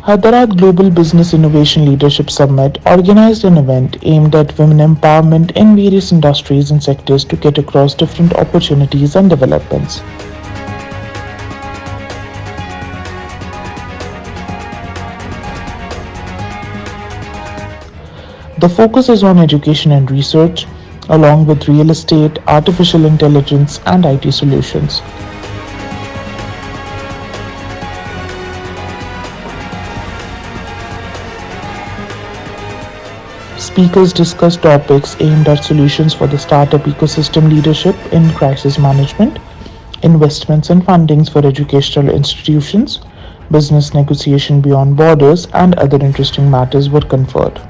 Hadarat Global Business Innovation Leadership Summit organized an event aimed at women empowerment in various industries and sectors to get across different opportunities and developments. The focus is on education and research, along with real estate, artificial intelligence, and IT solutions. Speakers discussed topics aimed at solutions for the startup ecosystem, leadership in crisis management, investments and fundings for educational institutions, business negotiation beyond borders, and other interesting matters were conferred.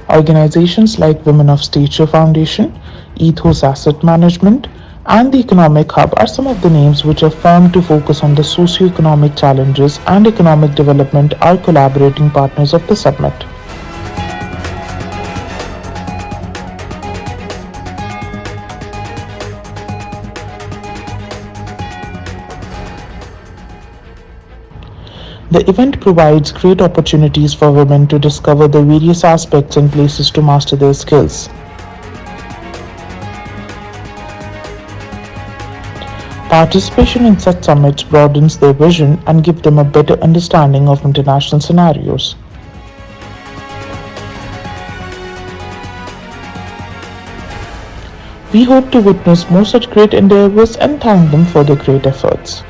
Organizations like Women of Stature Foundation, Ethos Asset Management, and the Economic Hub are some of the names which are formed to focus on the socio-economic challenges and economic development are collaborating partners of the summit. The event provides great opportunities for women to discover the various aspects and places to master their skills. Participation in such summits broadens their vision and gives them a better understanding of international scenarios. We hope to witness more such great endeavors and thank them for their great efforts.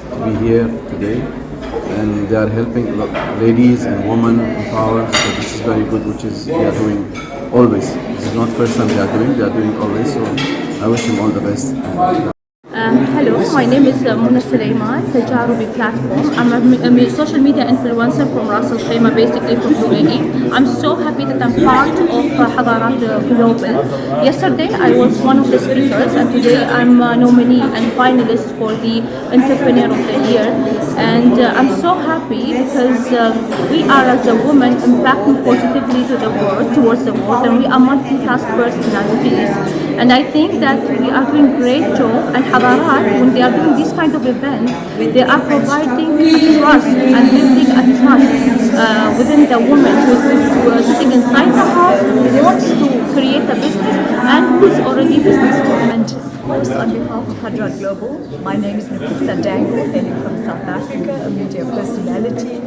To be here today, and they are helping ladies and women empower. So this is very good, which is they are doing always. This is not first time they are doing always. So I wish them all the best. Hello, my name is Mona Suleiman, Tajarubi platform. I'm a social media influencer from Ras Al Khaimah, basically from UAE. I'm so happy that I'm part of Hadarat Global. Yesterday I was one of the speakers, and today I'm a nominee and finalist for the Entrepreneur of the Year. And I'm so happy because we are as a woman impacting positively to the world, towards the world, and we are multitask personalities. And I think that we are doing great job, and Hadarat, when they are doing this kind of event, they are providing a trust and building a trust within the woman who is sitting inside the house, who wants to create a business and who is already business woman. Of course, on behalf of Hadarat Global, my name is Nafisa Dango, hailing from South Africa, a media personality.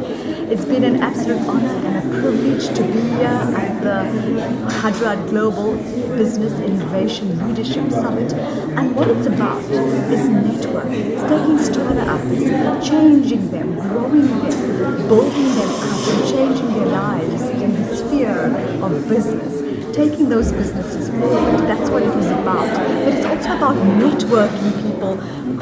It's been an absolute honor and a privilege to be here at the Hadarat Global Business Innovation Leadership Summit. And what it's about is networking, it's taking startups, changing them, growing them, building them up, and changing their lives in the sphere of business. taking those businesses forward. That's what it was about. But it's also about networking people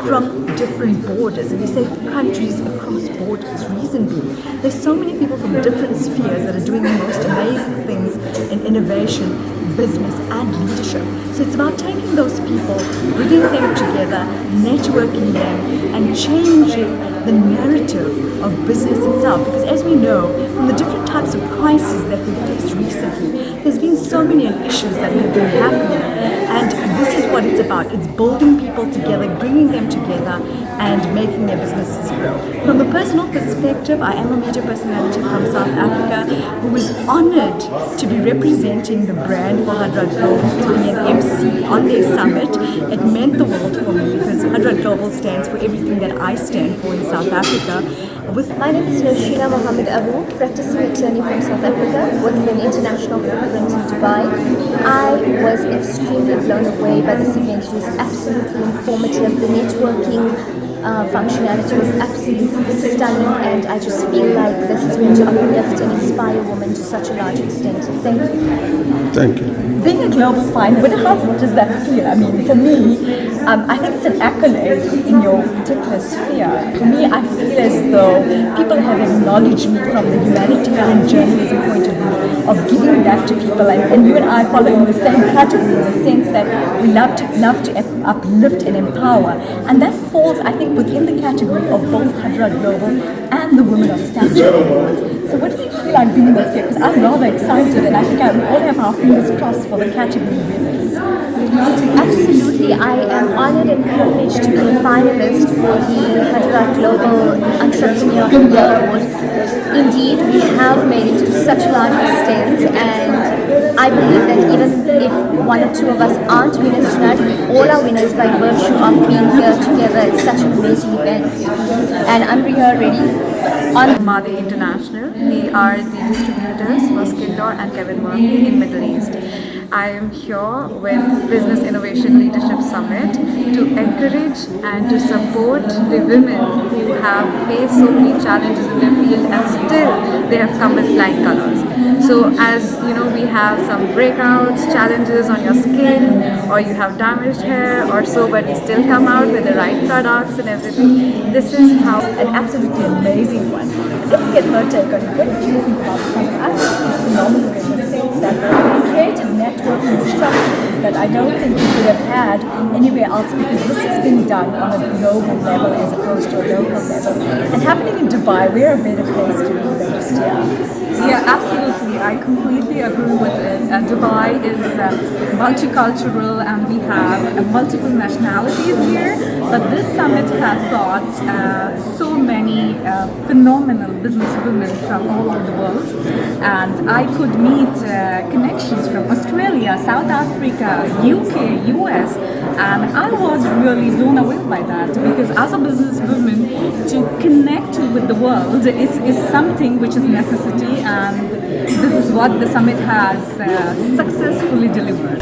from different borders, and we say countries across borders. Reason being, there's so many people from different spheres that are doing the most amazing things in innovation, business, and leadership. So it's about taking those people, bringing them together, networking them, and changing the narrative of business itself. Because as we know, from the different types of crises that we've faced recently, there's been so many issues that have been happening. And this is what it's about. It's building people together, bringing them together, and making their businesses grow. From a personal perspective, I am a media personality from South Africa who is honored to be representing the brand for Hadarat Global, to be an MC on their summit. It meant the world for me because Hadarat Global stands for everything that I stand for in South Africa. My name is Noshina Mohammed Abu, practicing attorney from South Africa with an international footprint in Dubai. I was extremely blown away by this event. It was absolutely informative. The networking functionality was absolutely stunning, and I just feel like this is going to uplift and inspire women to such a large extent. Thank you. Thank you. Being a global finalist, how does that feel? I mean, for me, I think it's an accolade in your particular sphere. For me, I feel as though people have acknowledged me from the humanitarian journalism point of view of giving back to people, and you and I follow in the same category in the sense that we love to uplift and empower, and that falls, I think, within the category of both Hadarat Global and the Women of Stature Awards. So what do you feel like being this year? Because I'm rather excited, and I think we all have our fingers crossed for the category winners. Absolutely, I am honored and privileged to be a finalist for the Hadarat Global Entrepreneur of the Year Award. Indeed, we have made it to such a large extent, and I believe that even if one or two of us aren't winners tonight, we all are winners by virtue of being here together. It's such an amazing event, and I'm here ready. On Madi International, we are the distributors for Skindor and Kevin Murphy in Middle East. I am here with Business Innovation Leadership Summit to encourage and to support the women who have faced so many challenges in their field and still they have come with flying colors. So as you know, we have some breakouts, challenges on your skin, or you have damaged hair or so, but we still come out with the right products and everything. This is how An absolutely amazing one. Let's get her take on it. What do you think about something? I think it's phenomenal in the sense that it created networking structures that I don't think we could have had anywhere else, because this has been done on a global level as opposed to a local level. And happening in Dubai, we're a better place to be than just here. Yeah, absolutely. I completely agree with it. Dubai is multicultural and we have multiple nationalities here, but this summit has got so many phenomenal business women from all over the world, and I could meet connections from Australia, South Africa, UK, US, and I was really blown away by that, because as a businesswoman, to connect with the world is something which is necessity, and this is what the summit has successfully delivered.